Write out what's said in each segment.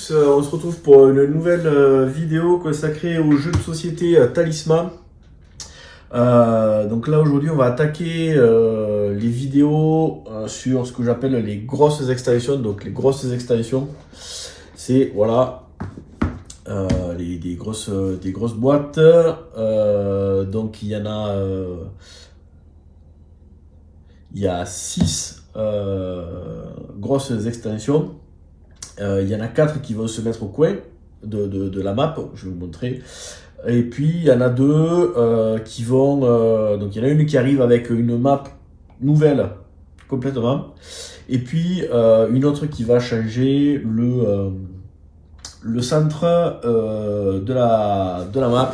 tous, on se retrouve pour une nouvelle vidéo consacrée au jeu de société Talisman. Donc là aujourd'hui on va attaquer les vidéos sur ce que j'appelle les grosses extensions. Donc les grosses extensions, c'est voilà des grosses boîtes. Donc il y a 6 grosses extensions. Il y en a 4 qui vont se mettre au coin de la map, je vais vous montrer. Et puis il y en a 2 qui vont... donc il y en a une qui arrive avec une map nouvelle complètement. Et puis une autre qui va changer le centre de la map,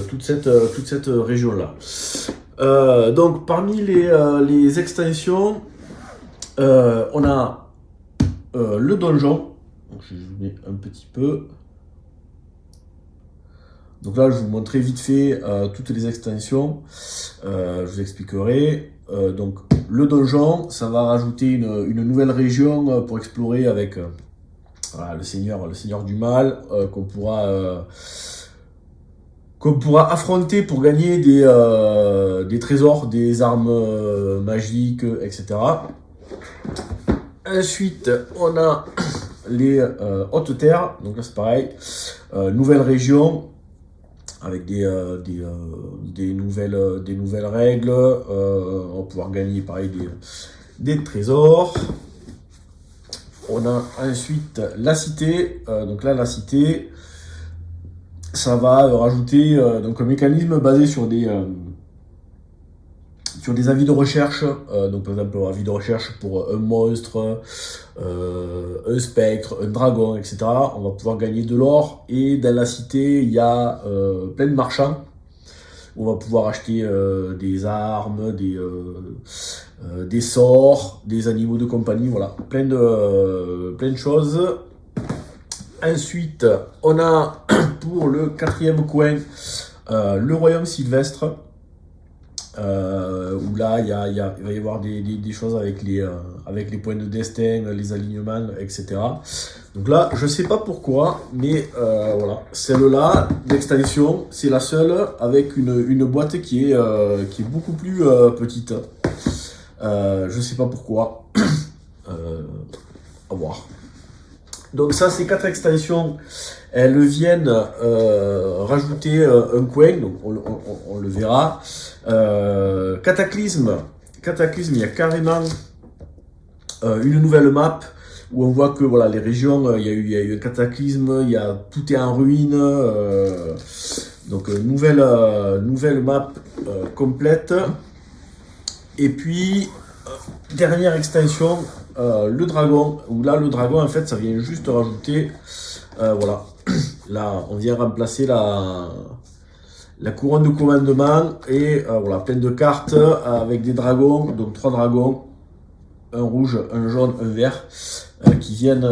toute cette région-là. Donc parmi les extensions, on a le donjon. Donc, je mets un petit peu. Donc là, je vais vous montrer vite fait toutes les extensions. Je vous expliquerai. Donc le donjon, ça va rajouter une nouvelle région pour explorer avec voilà, le seigneur du mal qu'on pourra affronter pour gagner des trésors, des armes magiques, etc. Ensuite, on a les hautes terres. Donc là, c'est pareil. Nouvelle région avec des nouvelles règles. On va pouvoir gagner, pareil, des trésors. On a ensuite la cité. Donc là, la cité, ça va rajouter donc un mécanisme basé sur des avis de recherche. Donc par exemple, un avis de recherche pour un monstre, un spectre, un dragon, etc. On va pouvoir gagner de l'or. Et dans la cité, il y a plein de marchands. On va pouvoir acheter des armes, des sorts, des animaux de compagnie, voilà, plein de choses. Ensuite, on a pour le 4e coin le royaume sylvestre. Où là il va y avoir des choses avec les points de destin, les alignements, etc. Donc là, je sais pas pourquoi, mais voilà, celle-là d'extension, c'est la seule avec une boîte qui est beaucoup plus petite. Je sais pas pourquoi. À voir. Donc ça, ces 4 extensions, elles viennent rajouter un coin, donc on le verra. Cataclysme, il y a carrément une nouvelle map où on voit que voilà, les régions, il y a eu un cataclysme, tout est en ruine. Donc nouvelle map complète. Et puis dernière extension, le dragon, où là le dragon en fait ça vient juste rajouter voilà, là on vient remplacer la couronne de commandement et voilà, plein de cartes avec des dragons, donc 3 dragons, un rouge, un jaune, un vert, qui viennent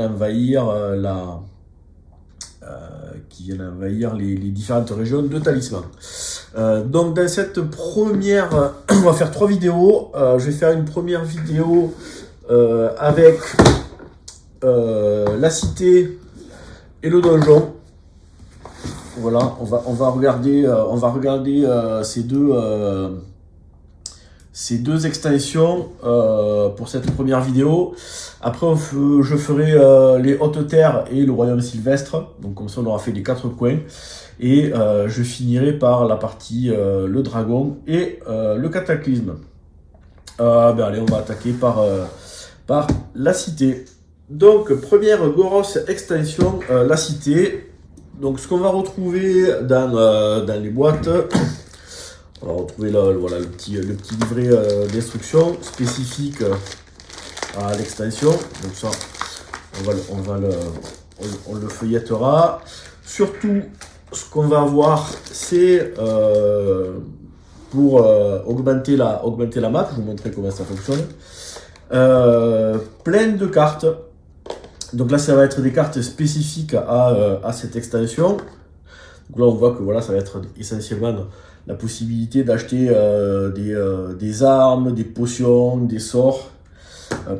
envahir les différentes régions de Talisman. Donc dans cette première, on va faire 3 vidéos. Je vais faire une première vidéo avec la cité et le donjon. Voilà, on va regarder ces deux extensions pour cette première vidéo. Après, je ferai les hautes terres et le royaume sylvestre. Donc comme ça, on aura fait les 4 coins. Et je finirai par la partie le dragon et le cataclysme. Allez, on va attaquer par la cité. Donc, première grosse extension, la cité. Donc, ce qu'on va retrouver dans les boîtes, on va retrouver là, voilà, le petit livret d'instructions spécifique à l'extension. Donc ça, on le feuillettera. Surtout, ce qu'on va avoir, c'est pour augmenter la map. Je vais vous montrer comment ça fonctionne. Plein de cartes. Donc là, ça va être des cartes spécifiques à cette extension. Donc là, on voit que voilà, ça va être essentiellement la possibilité d'acheter des armes, des potions, des sorts.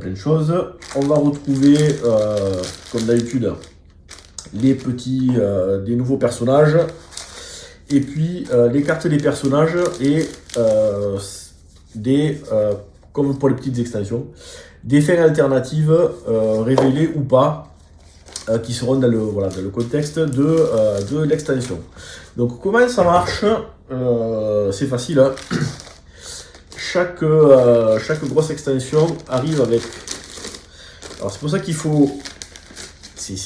plein de choses. On va retrouver, comme d'habitude, les petits, des nouveaux personnages. Et puis les cartes des personnages et comme pour les petites extensions, des fins alternatives révélées ou pas, qui seront dans le contexte de l'extension. Donc comment ça marche? C'est facile, hein. Chaque grosse extension arrive avec... Alors c'est pour ça qu'il faut... C'est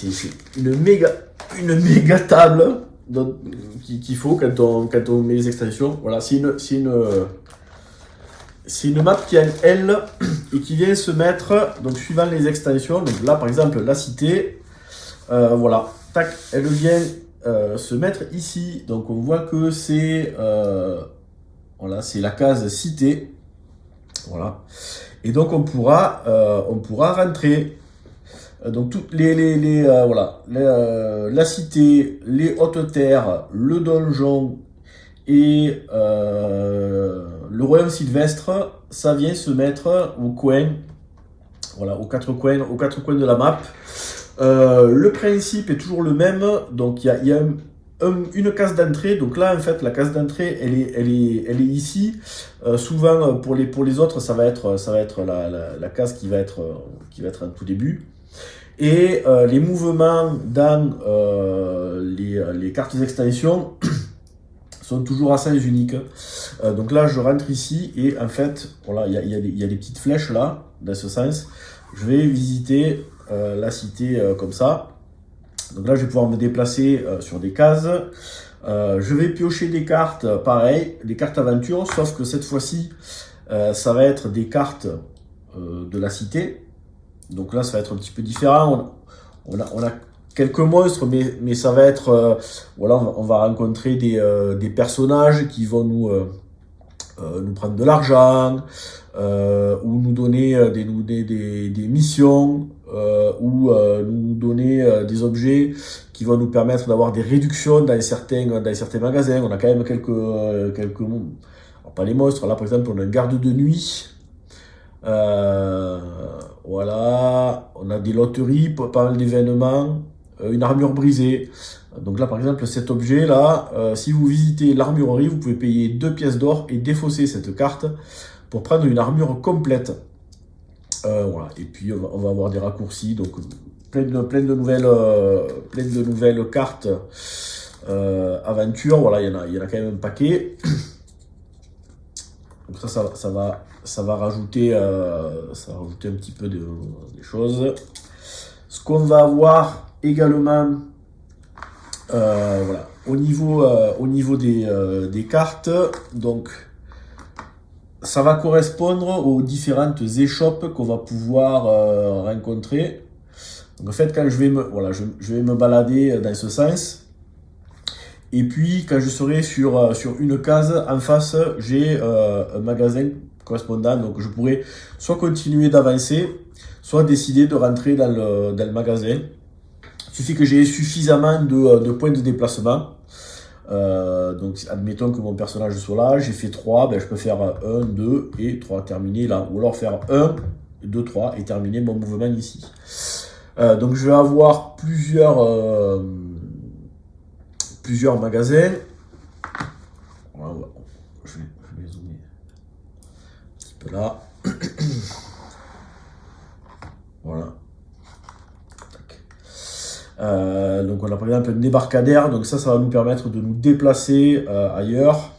une méga table qu'il faut quand on met les extensions. Voilà, c'est une map qui a un L et qui vient se mettre, donc suivant les extensions. Donc là par exemple la cité, voilà, tac, elle vient se mettre ici. Donc on voit que c'est voilà, c'est la case cité. Voilà. Et donc on pourra rentrer. Donc toutes voilà, la cité, les hautes terres, le donjon et le royaume sylvestre, ça vient se mettre au coin, voilà, aux quatre coins de la map. Le principe est toujours le même, donc il y a une case d'entrée. Donc là en fait la case d'entrée elle est ici. Souvent pour les autres ça va être la case qui va être en tout début. Et les mouvements dans les cartes d'extension sont toujours à sens unique. Donc là je rentre ici et en fait voilà, il y a des petites flèches là dans ce sens. Je vais visiter la cité comme ça. Donc là je vais pouvoir me déplacer sur des cases. Je vais piocher des cartes, pareil, des cartes aventure, sauf que cette fois-ci ça va être des cartes de la cité. Donc là ça va être un petit peu différent. On a quelques monstres, mais ça va être voilà, on va rencontrer des personnages qui vont nous prendre de l'argent, ou nous donner des missions, ou nous donner des objets qui vont nous permettre d'avoir des réductions dans certains magasins. On a quand même quelques alors pas les monstres, là par exemple on a un garde de nuit. Voilà, on a des loteries, pas mal d'événements, une armure brisée. Donc là par exemple cet objet là, si vous visitez l'armurerie, vous pouvez payer 2 pièces d'or et défausser cette carte pour prendre une armure complète. Voilà. Et puis on va avoir des raccourcis, donc plein de nouvelles cartes aventure. Voilà, il y en a quand même un paquet. Donc ça va rajouter un petit peu des choses. Ce qu'on va avoir également, voilà, au niveau des cartes, donc ça va correspondre aux différentes échoppes qu'on va pouvoir rencontrer. Donc en fait, quand je vais me balader dans ce sens. Et puis, quand je serai sur une case, en face, j'ai un magasin correspondant. Donc, je pourrais soit continuer d'avancer, soit décider de rentrer dans le magasin. Il suffit que j'ai suffisamment de points de déplacement. Donc, admettons que mon personnage soit là. J'ai fait 3, ben, je peux faire 1, 2 et 3, terminer là. Ou alors faire 1, 2, 3 et terminer mon mouvement ici. Donc, je vais avoir plusieurs magasins. Je vais zoomer un petit peu là. Voilà. Donc on a par exemple un débarcadère, donc ça va nous permettre de nous déplacer ailleurs.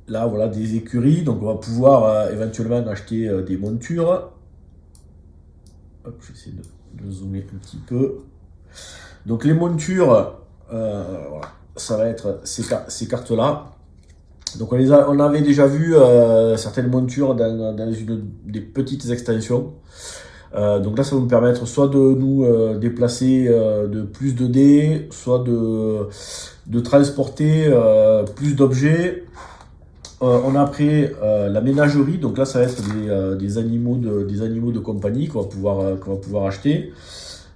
Là voilà, des écuries, donc on va pouvoir éventuellement acheter des montures. Hop, je vais essayer de zoomer un petit peu. Donc les montures, voilà, ça va être ces cartes-là. Donc on avait déjà vu certaines montures dans des petites extensions. Donc là ça va nous permettre soit de nous déplacer de plus de dés, soit de transporter plus d'objets. On a après la ménagerie, donc là ça va être des animaux de compagnie qu'on va pouvoir acheter.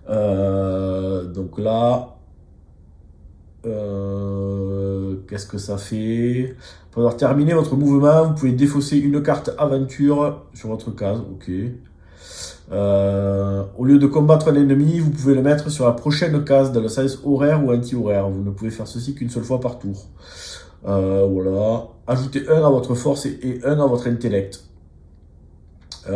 Donc là, qu'est-ce que ça fait? Pour avoir terminé votre mouvement, vous pouvez défausser une carte aventure sur votre case. Ok. Au lieu de combattre un ennemi, vous pouvez le mettre sur la prochaine case dans le sens horaire ou anti-horaire. Vous ne pouvez faire ceci qu'une seule fois par tour. Voilà. Ajoutez 1 à votre force et 1 à votre intellect.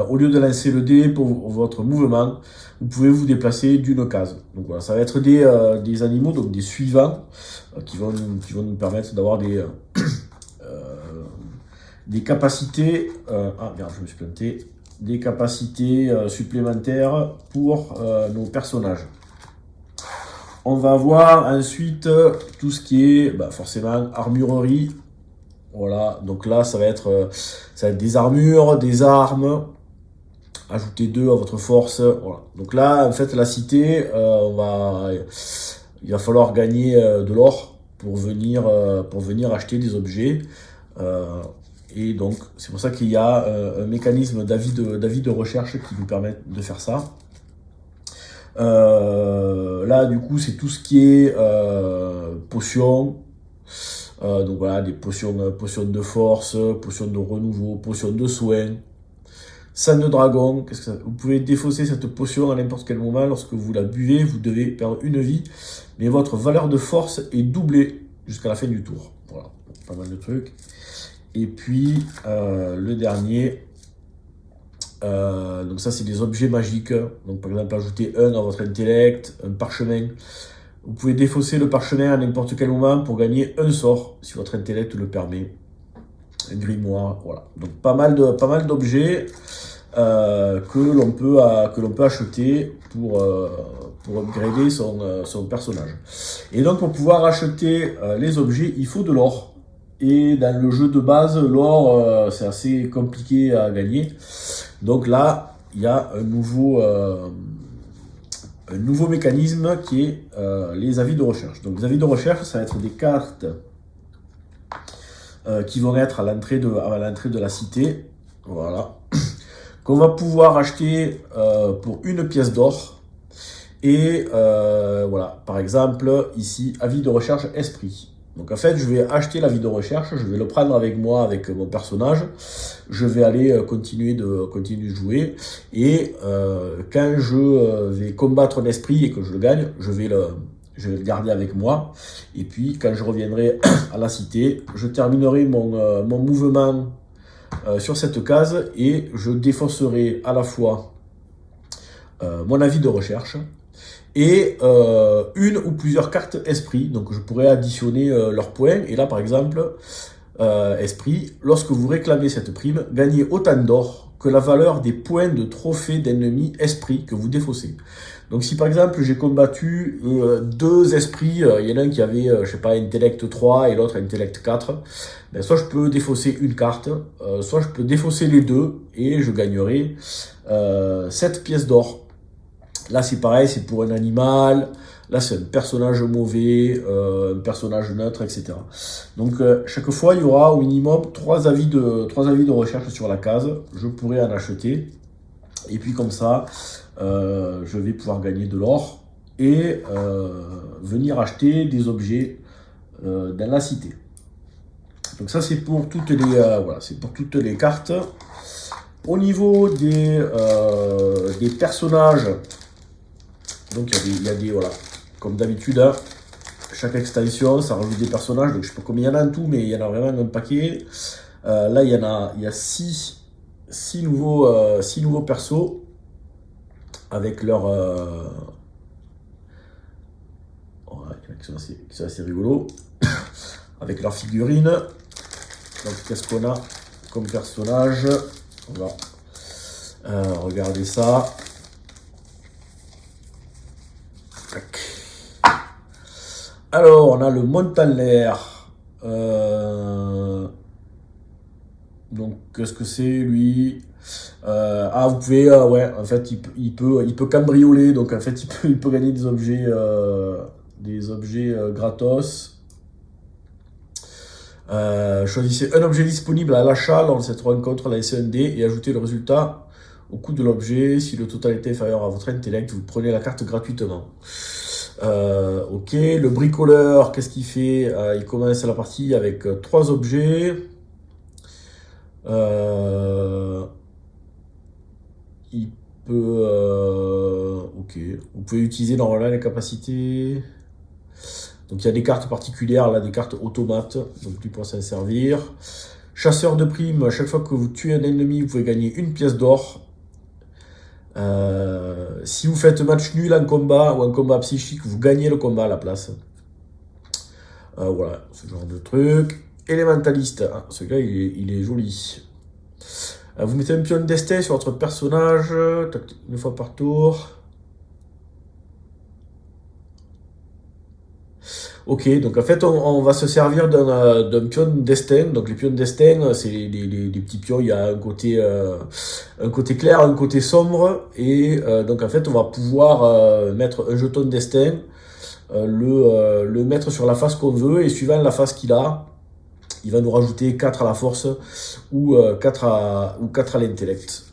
Au lieu de lancer le dé pour votre mouvement, vous pouvez vous déplacer d'une case. Donc voilà, ça va être des animaux, donc des suivants, qui vont nous permettre d'avoir des capacités. Ah merde, je me suis planté. Des capacités supplémentaires pour nos personnages. On va avoir ensuite tout ce qui est forcément armurerie. Voilà, donc là ça va être des armures, des armes. Ajoutez 2 à votre force. Voilà. Donc là, en fait, la cité, il va falloir gagner de l'or pour venir acheter des objets. Et donc, c'est pour ça qu'il y a un mécanisme d'avis de recherche qui nous permet de faire ça. Là, du coup, c'est tout ce qui est potions. Donc voilà, des potions de force, potions de renouveau, potions de soins. Sang de dragon, vous pouvez défausser cette potion à n'importe quel moment. Lorsque vous la buvez, vous devez perdre une vie, mais votre valeur de force est doublée jusqu'à la fin du tour. Voilà, pas mal de trucs. Et puis, le dernier, donc ça c'est des objets magiques. Donc par exemple, ajoutez 1 à votre intellect, un parchemin. Vous pouvez défausser le parchemin à n'importe quel moment pour gagner un sort, si votre intellect le permet. Un grimoire, voilà. Donc pas mal d'objets que l'on peut acheter pour upgrader son personnage. Et donc pour pouvoir acheter les objets, il faut de l'or. Et dans le jeu de base, l'or c'est assez compliqué à gagner. Donc là, il y a un nouveau mécanisme qui est les avis de recherche. Donc les avis de recherche, ça va être des cartes qui vont être à l'entrée de la cité. Voilà. Qu'on va pouvoir acheter pour 1 pièce d'or. Et voilà, par exemple, ici, avis de recherche esprit. Donc en fait, je vais acheter l'avis de recherche, je vais le prendre avec moi, avec mon personnage. Je vais aller continuer de jouer. Et quand je vais combattre un esprit et que je le gagne, je vais le garder avec moi. Et puis, quand je reviendrai à la cité, je terminerai mon mouvement sur cette case et je défausserai à la fois mon avis de recherche et une ou plusieurs cartes esprit. Donc je pourrais additionner leurs points. Et là par exemple, esprit, lorsque vous réclamez cette prime, gagnez autant d'or que la valeur des points de trophée d'ennemis esprit que vous défaussez. Donc si par exemple j'ai combattu 2 esprits, il y en a un qui avait, je sais pas, intellect 3 et l'autre intellect 4, ben, soit je peux défausser une carte, soit je peux défausser les deux et je gagnerai 7 pièces d'or. Là c'est pareil, c'est pour un animal, là c'est un personnage mauvais, un personnage neutre, etc. Donc chaque fois il y aura au minimum 3 avis de recherche sur la case, je pourrai en acheter. Et puis comme ça, je vais pouvoir gagner de l'or et venir acheter des objets dans la cité. Donc ça c'est pour toutes les cartes. Au niveau des personnages, donc il y a des voilà, comme d'habitude, hein, chaque extension ça rajoute des personnages. Donc je sais pas combien il y en a en tout, mais il y en a vraiment un paquet. Là il y a 6 nouveaux persos avec leur qui sont assez rigolos avec leurs figurines. Donc qu'est-ce qu'on a comme personnage? On va regarder ça. Alors on a le Montaler. Donc qu'est-ce que c'est lui? Vous pouvez en fait il peut cambrioler, donc en fait il peut gagner des objets gratos. Choisissez un objet disponible à l'achat lors de cette rencontre, laissez un dé et ajoutez le résultat au coût de l'objet. Si le total est inférieur à votre intellect, vous prenez la carte gratuitement. Ok, le bricoleur, qu'est-ce qu'il fait? Il commence la partie avec 3 objets. Euh, il peut... ok, vous pouvez utiliser normalement les capacités. Donc il y a des cartes particulières, là, des cartes automates, donc tu pourras s'en servir. Chasseur de primes, à chaque fois que vous tuez un ennemi, vous pouvez gagner 1 pièce d'or. Si vous faites match nul en combat ou en combat psychique, vous gagnez le combat à la place. Voilà, ce genre de truc. Élémentaliste, ah, celui-là il est joli. Vous mettez un pion de destin sur votre personnage, une fois par tour. Ok, donc en fait on va se servir d'un pion de destin. Donc les pions de destin, c'est des petits pions, il y a un côté clair, un côté sombre. Et donc en fait on va pouvoir mettre un jeton de destin, le mettre sur la face qu'on veut. Et suivant la face qu'il a, il va nous rajouter 4 à la force ou 4 à l'intellect.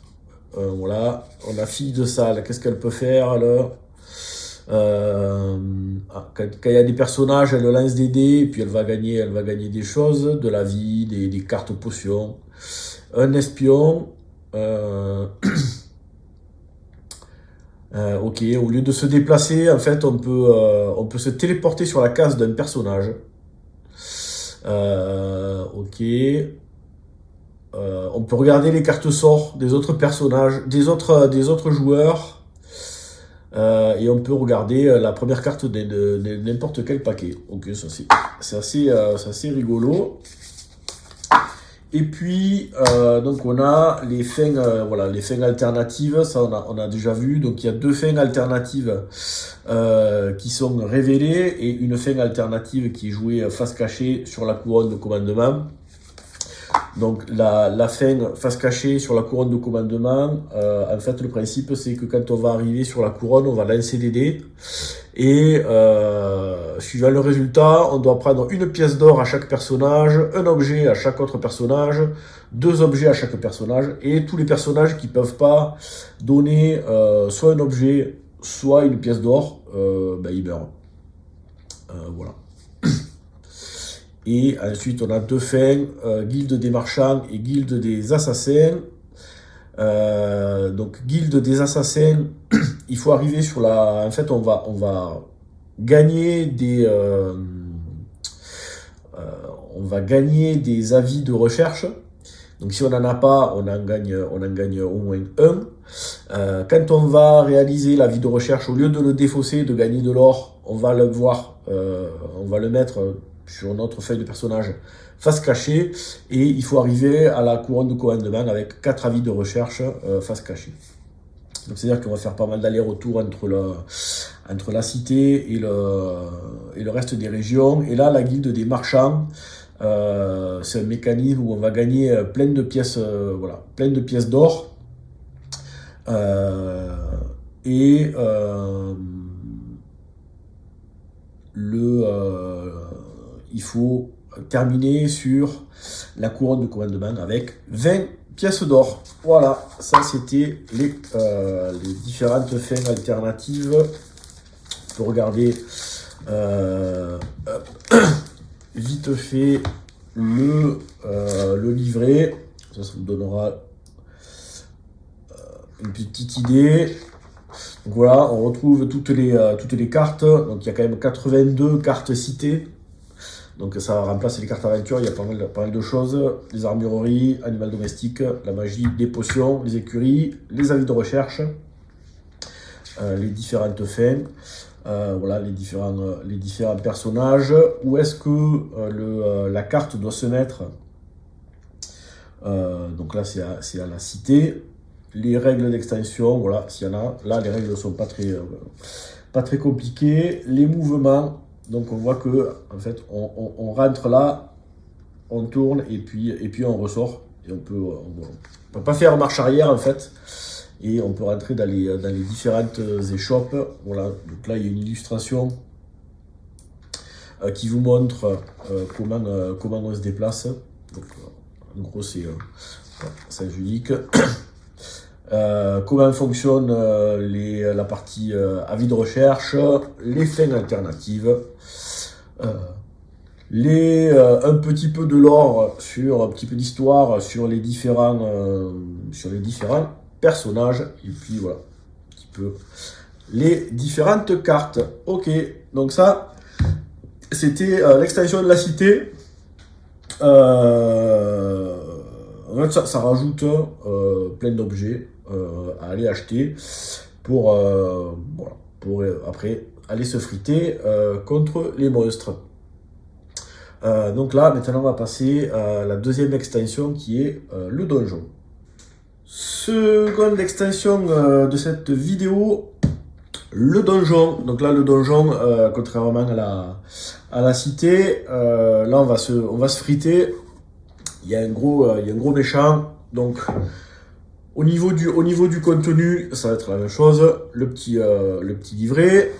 Voilà, on a fille de salle, qu'est-ce qu'elle peut faire alors? Quand il y a des personnages, elle lance des dés, et puis elle va gagner des choses, de la vie, des cartes potions. Un espion. Ok, au lieu de se déplacer, en fait, on peut se téléporter sur la case d'un personnage. Ok. On peut regarder les cartes sorts des autres personnages, des autres joueurs. Et on peut regarder la première carte de n'importe quel paquet. Ok, ça c'est assez rigolo. Et puis, donc on a les fins, voilà, les fins alternatives, ça on a déjà vu. Donc il y a 2 fins alternatives qui sont révélées et une fin alternative qui est jouée face cachée sur la couronne de commandement. Donc la fin face cachée sur la couronne de commandement, en fait le principe c'est que quand on va arriver sur la couronne, on va lancer des dés. Et suivant le résultat, on doit prendre 1 pièce d'or à chaque personnage, un objet à chaque autre personnage, 2 objets à chaque personnage, et tous les personnages qui ne peuvent pas donner soit un objet, soit 1 pièce d'or, ben, ils meurent. Voilà. Et ensuite, on a 2 fins, guilde des marchands et guilde des assassins. Donc, guilde des assassins, il faut arriver sur la... En fait, on va gagner on va gagner des avis de recherche. Donc, si on n'en a pas, on en gagne au moins 1. Quand on va réaliser l'avis de recherche, au lieu de le défausser, de gagner de l'or, on va le mettre sur notre feuille de personnage face cachée, et il faut arriver à la couronne de commandement avec 4 avis de recherche face cachée. Donc c'est-à-dire qu'on va faire pas mal d'allers-retours entre la cité et le reste des régions. Et là, la guilde des marchands, c'est un mécanisme où on va gagner plein de pièces, voilà, plein de pièces d'or. Il faut terminer sur la couronne de commandement avec 20 pièces d'or. Voilà, ça c'était les différentes fins alternatives. On peut regarder vite fait le livret. Ça vous donnera une petite idée. Donc voilà, on retrouve toutes les cartes. Donc il y a quand même 82 cartes citées. Donc ça va remplacer les cartes aventure, il y a pas mal de choses. Les armureries, animaux domestiques, la magie, les potions, les écuries, les avis de recherche, les différentes fins, voilà, les différents personnages. Où est-ce que la carte doit se mettre? Donc là c'est à la cité. Les règles d'extension, voilà, s'il y en a. Là les règles ne sont pas très compliquées. Les mouvements. Donc on voit que en fait on rentre là, on tourne et puis on ressort. Et on peut pas faire marche arrière en fait. Et on peut rentrer dans les différentes échoppes. Voilà, donc là il y a une illustration qui vous montre comment on se déplace. Donc en gros c'est sens unique. comment fonctionne la partie avis de recherche, les fins alternatives, un petit peu de lore, un petit peu d'histoire sur les différents personnages, et puis voilà, un petit peu les différentes cartes. Ok, donc ça, c'était l'extension de la cité. En fait, ça rajoute plein d'objets à aller acheter pour, voilà, pour après aller se friter contre les monstres. Donc là, maintenant, on va passer à la deuxième extension qui est le donjon. Seconde extension de cette vidéo, le donjon. Donc là, le donjon, contrairement à la cité, là, on va se friter. Il y a un gros méchant. Donc, au niveau du contenu, ça va être la même chose. Le petit livret.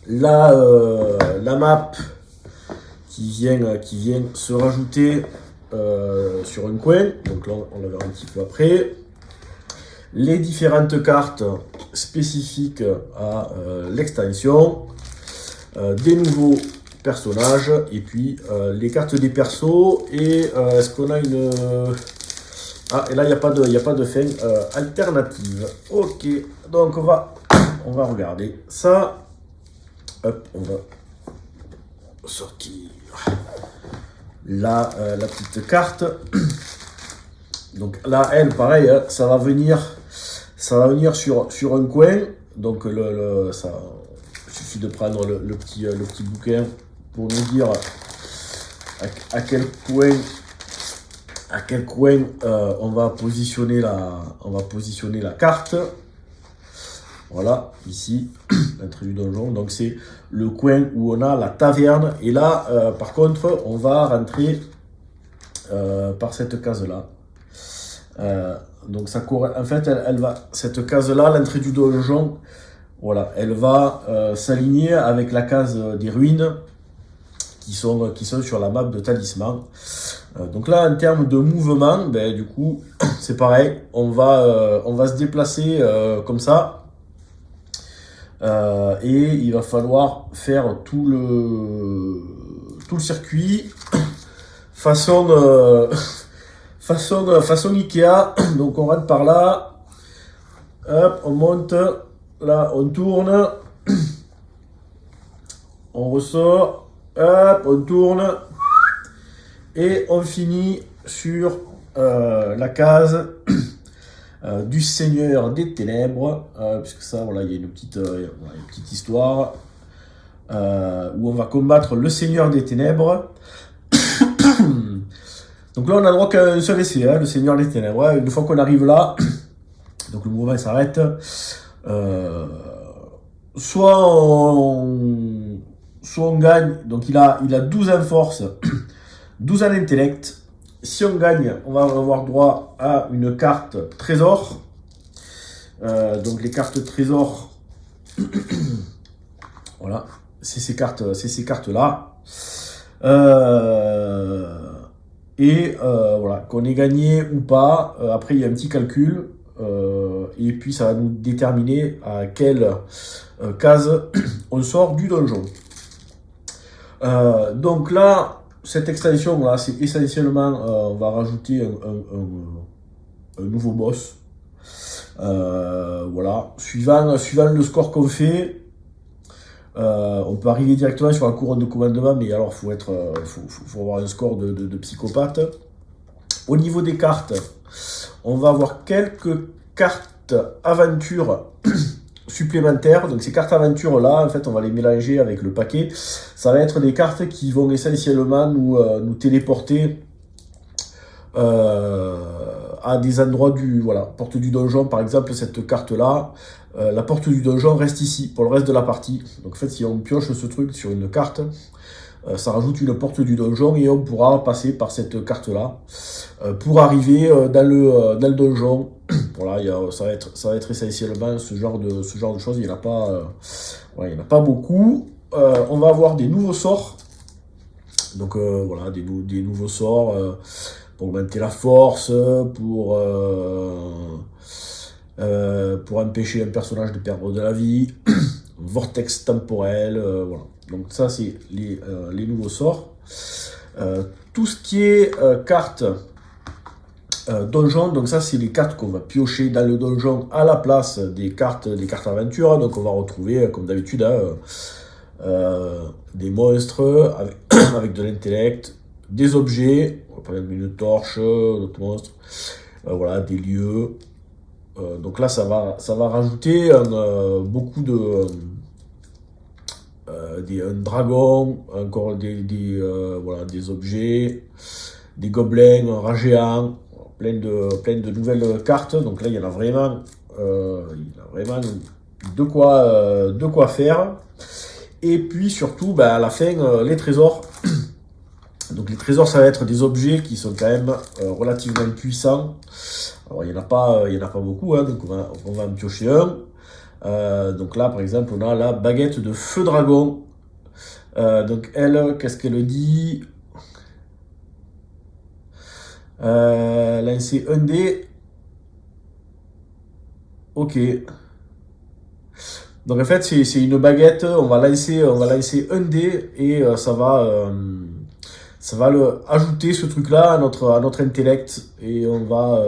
Là, la map qui vient se rajouter sur un coin. Donc là, on le verra un petit peu après. Les différentes cartes spécifiques à l'extension. Des nouveaux personnages. Et puis, les cartes des persos. Et est-ce qu'on a une... Ah, et là, il n'y a pas de fin alternative. Ok, donc on va regarder ça. Hop, on va sortir la petite carte. Donc là, elle, pareil, hein, ça va venir sur un coin. Donc il suffit de prendre le petit bouquin pour nous dire à quel coin on va positionner la carte. Voilà, ici, l'entrée du donjon. Donc c'est le coin où on a la taverne. Et là, par contre, on va rentrer par cette case-là. Donc ça en fait, elle va, cette case-là, l'entrée du donjon, voilà, elle va s'aligner avec la case des ruines qui sont sur la map de talisman. Donc là, en termes de mouvement, ben, du coup, c'est pareil, on va se déplacer comme ça. Et il va falloir faire tout le circuit façon Ikea. Donc on rentre par là, hop, on monte, là on tourne, on ressort, hop, on tourne et on finit sur la case du Seigneur des Ténèbres, puisque ça, voilà, il y a une petite histoire où on va combattre le Seigneur des Ténèbres. Donc là, on a droit qu'à un seul essai, hein, le Seigneur des Ténèbres. Ouais, une fois qu'on arrive là, donc le mouvement s'arrête. Soit on gagne, donc il a 12 en force, 12 en intellect. Si on gagne, on va avoir droit à une carte trésor. Donc les cartes trésor, voilà, c'est ces cartes-là. Voilà, qu'on ait gagné ou pas, après il y a un petit calcul, et puis ça va nous déterminer à quelle case on sort du donjon. Donc là, cette extension là, c'est essentiellement, on va rajouter un nouveau boss. Voilà, suivant le score qu'on fait, on peut arriver directement sur la couronne de commandement, mais alors faut avoir un score de psychopathe. Au niveau des cartes, on va avoir quelques cartes aventures supplémentaires. Donc ces cartes aventures là, en fait, on va les mélanger avec le paquet. Ça va être des cartes qui vont essentiellement nous téléporter à des endroits porte du donjon. Par exemple, cette carte là, la porte du donjon reste ici pour le reste de la partie. Donc en fait, si on pioche ce truc sur une carte, ça rajoute une porte du donjon et on pourra passer par cette carte là pour arriver dans le donjon. Voilà, ça va être essentiellement ce genre de choses. Il n'y en a pas beaucoup. On va avoir des nouveaux sorts. Donc voilà, des nouveaux sorts pour augmenter la force, pour pour empêcher un personnage de perdre de la vie, vortex temporel, voilà. Donc ça c'est les nouveaux sorts. Tout ce qui est cartes donjon, donc ça c'est les cartes qu'on va piocher dans le donjon à la place des cartes aventure. Donc on va retrouver comme d'habitude des monstres avec, avec de l'intellect, des objets, par exemple une torche, d'autres monstres, voilà, des lieux. Donc là ça va rajouter beaucoup de un dragon, encore voilà, des objets, des gobelins, un rat géant, plein de nouvelles cartes. Donc là il y en a vraiment, de quoi faire. Et puis surtout, à la fin, les trésors. Donc les trésors, ça va être des objets qui sont quand même relativement puissants. Alors il n'y en a pas beaucoup, hein, donc on va en piocher un. Donc là, par exemple, on a la baguette de feu dragon. Donc elle, qu'est-ce qu'elle dit? Lancer un dé. Ok. Donc en fait, c'est une baguette. On va lancer un dé et ça va ajouter ce truc-là à notre intellect et on va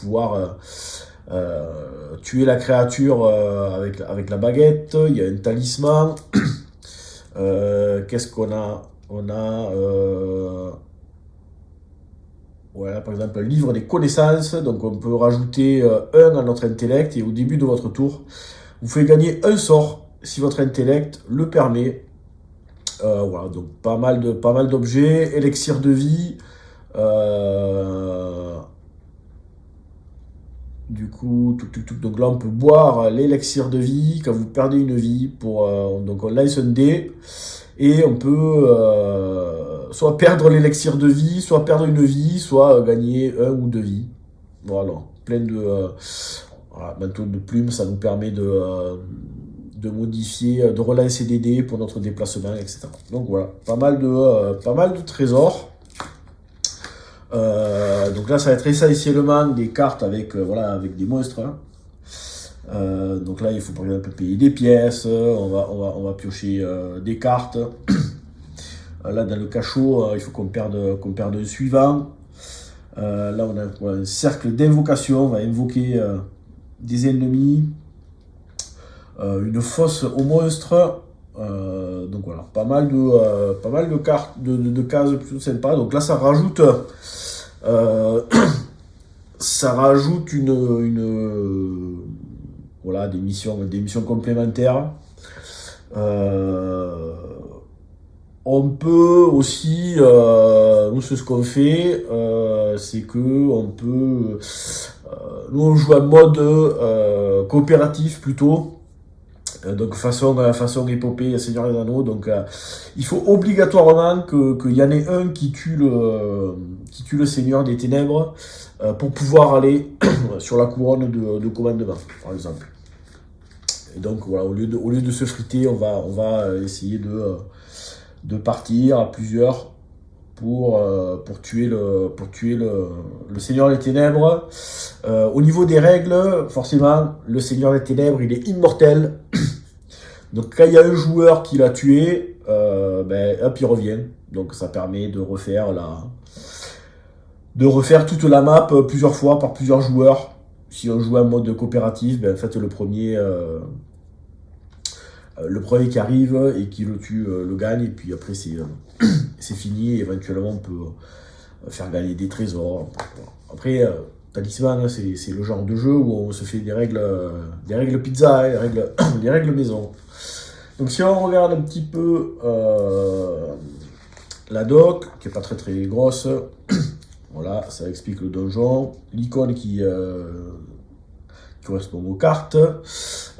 pouvoir tuer la créature avec la baguette. Il y a un talisman. Qu'est-ce qu'on a? On a voilà, par exemple, un livre des connaissances. Donc on peut rajouter 1 à notre intellect et au début de votre tour, vous pouvez gagner un sort si votre intellect le permet. Voilà, donc pas mal d'objets, élixir de vie. Du coup, donc là on peut boire l'élixir de vie quand vous perdez une vie. Donc on lance un dé et on peut soit perdre l'élixir de vie, soit perdre une vie, soit gagner 1 ou 2 vies. Voilà, plein de manteau de plumes, ça nous permet de modifier, de relancer des dés pour notre déplacement, etc. Donc voilà, pas mal de trésors. Donc là, ça va être essentiellement des cartes avec des monstres. Hein. Donc là, il faut par exemple payer des pièces. On va piocher des cartes. Là, dans le cachot, il faut qu'on perde un suivant. Là, on a un cercle d'invocation. On va invoquer des ennemis. Une fosse aux monstres. Donc voilà, pas mal de cartes, de cases plutôt sympas. Donc là, ça rajoute voilà, des missions complémentaires. On peut aussi, nous c'est ce qu'on fait, c'est que on peut, nous on joue en mode coopératif plutôt. Donc façon épopée Seigneur des Anneaux, donc il faut obligatoirement qu'il y en ait un qui tue le Seigneur des Ténèbres pour pouvoir aller sur la couronne de commandement, par exemple. Et donc voilà, au lieu de se friter, on va essayer de partir à plusieurs pour tuer le Seigneur des Ténèbres. Au niveau des règles, forcément, le Seigneur des Ténèbres, il est immortel. Donc quand il y a un joueur qui l'a tué, hop, il revient. Donc ça permet de refaire toute la map plusieurs fois par plusieurs joueurs. Si on joue en mode coopératif, en fait le premier qui arrive et qui le tue le gagne. Et puis après c'est fini. Et éventuellement on peut faire gagner des trésors. Après Talisman, c'est le genre de jeu où on se fait des règles pizza, hein, les règles maison. Donc si on regarde un petit peu la doc, qui est pas très très grosse, voilà, ça explique le donjon, l'icône qui correspond aux cartes.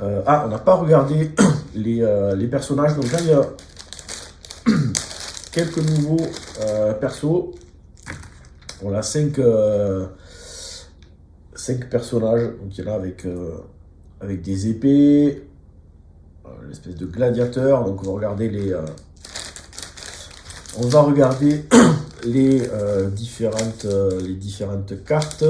On n'a pas regardé les personnages, donc là il y a quelques nouveaux persos. Voilà, 5 personnages, donc il y en a avec des épées, une espèce de gladiateur. Donc on va regarder les différentes cartes.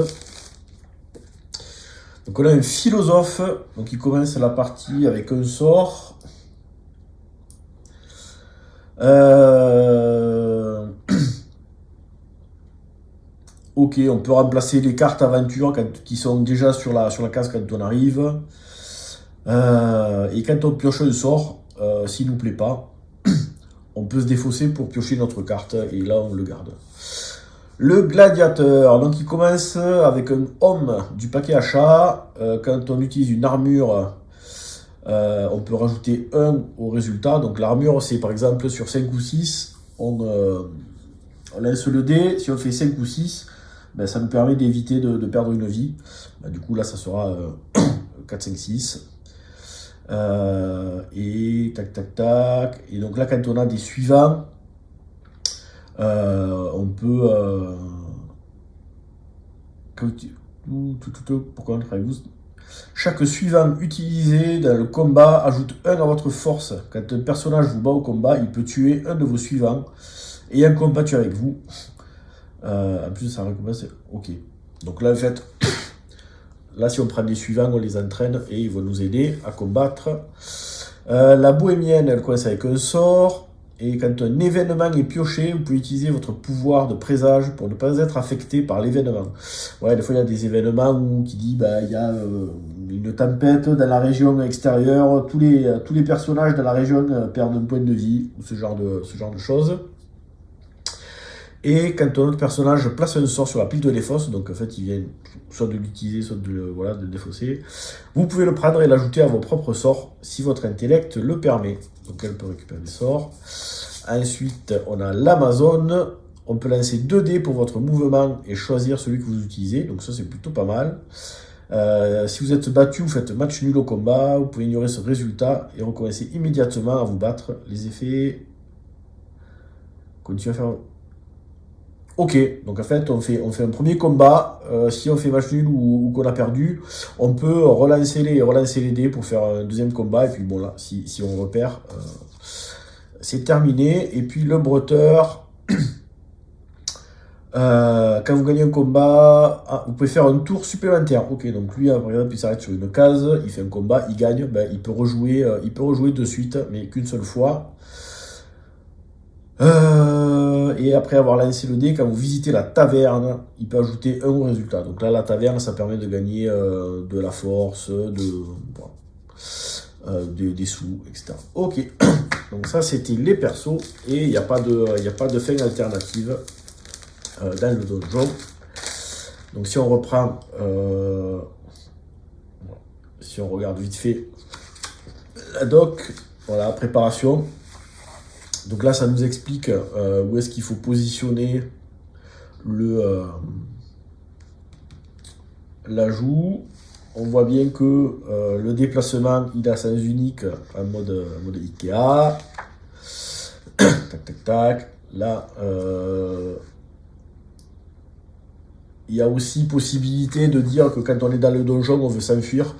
Donc on a un philosophe, donc il commence la partie avec un sort. Ok, on peut remplacer les cartes aventure qui sont déjà sur la case quand on arrive. Et quand on pioche un sort, s'il ne nous plaît pas, on peut se défausser pour piocher notre carte et là on le garde. Le gladiateur, donc il commence avec un homme du paquet achat. Quand on utilise une armure, on peut rajouter 1 au résultat. Donc l'armure, c'est par exemple sur 5 ou 6, on lance le dé. Si on fait 5 ou 6, ben, ça nous permet d'éviter de perdre une vie. Ben, du coup, là, ça sera 4, 5, 6. Et tac, tac, tac. Et donc là, quand on a des suivants, on peut... pourquoi on travaille vous? Chaque suivant utilisé dans le combat ajoute 1 à votre force. Quand un personnage vous bat au combat, il peut tuer un de vos suivants ayant combattu avec vous. En plus, ça récompense. Ok. Donc là, en fait, là, si on prend des suivants, on les entraîne et ils vont nous aider à combattre. La bohémienne, elle commence avec un sort. Et quand un événement est pioché, vous pouvez utiliser votre pouvoir de présage pour ne pas être affecté par l'événement. Ouais, des fois, il y a des événements qui disent il y a une tempête dans la région extérieure, tous les personnages de la région perdent un point de vie, ou ce genre de choses. Et quand notre personnage place un sort sur la pile de défausse, donc en fait il vient soit de l'utiliser, soit de le défausser, vous pouvez le prendre et l'ajouter à vos propres sorts si votre intellect le permet. Donc elle peut récupérer des sorts. Ensuite, on a l'Amazone. On peut lancer 2 dés pour votre mouvement et choisir celui que vous utilisez. Donc ça, c'est plutôt pas mal. Si vous êtes battu, vous faites match nul au combat. Vous pouvez ignorer ce résultat et recommencer immédiatement à vous battre. Les effets... Continuez à faire... Ok, donc en fait, on fait un premier combat. Si on fait match nul ou qu'on a perdu, on peut relancer les dés pour faire un deuxième combat. Et puis bon, là, si on repère, c'est terminé. Et puis le bretteur, quand vous gagnez un combat, vous pouvez faire un tour supplémentaire. Ok, donc lui, par exemple, il s'arrête sur une case, il fait un combat, il gagne, il peut rejouer de suite, mais qu'une seule fois. Et après avoir lancé le dé, quand vous visitez la taverne, il peut ajouter 1 au résultat. Donc là, la taverne, ça permet de gagner de la force, des sous, etc. Ok, donc ça c'était les persos, et il n'y a pas de fin alternative dans le donjon. Donc si on reprend, si on regarde vite fait la doc, voilà, préparation. Donc là, ça nous explique où est-ce qu'il faut positionner l'ajout. On voit bien que le déplacement, il a sens unique en mode Ikea. Tac, tac, tac. Là, il y a aussi possibilité de dire que quand on est dans le donjon, on veut s'enfuir.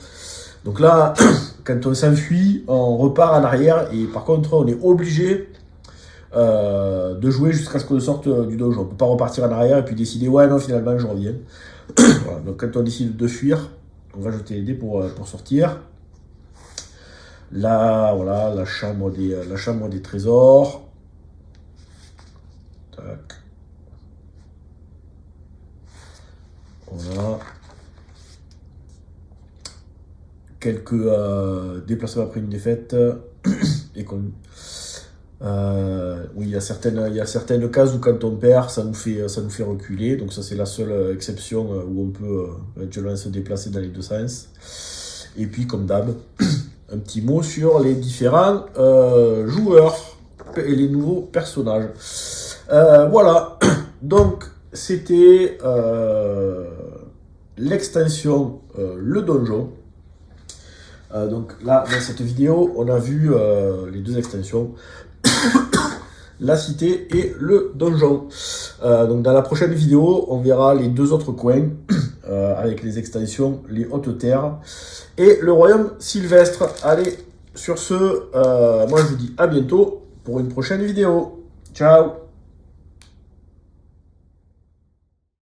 Donc là, quand on s'enfuit, on repart en arrière. Et par contre, on est obligé de jouer jusqu'à ce qu'on sorte du donjon. On ne peut pas repartir en arrière et puis décider ouais non finalement je reviens. Voilà, donc quand on décide de fuir, on va jeter les dés pour sortir. Là voilà la chambre des trésors. Tac. Voilà. Quelques déplacements après une défaite et qu'on oui, il y a certaines cases où quand on perd, ça nous fait reculer. Donc ça c'est la seule exception où on peut éventuellement se déplacer dans les deux sens. Et puis comme d'hab, un petit mot sur les différents joueurs et les nouveaux personnages. Voilà, donc c'était l'extension Le Donjon. Donc là, dans cette vidéo, on a vu les 2 extensions. La cité et le donjon. Donc dans la prochaine vidéo, on verra les 2 autres coins avec les extensions, les hautes terres et le royaume sylvestre. Allez, sur ce, moi je vous dis à bientôt pour une prochaine vidéo. Ciao!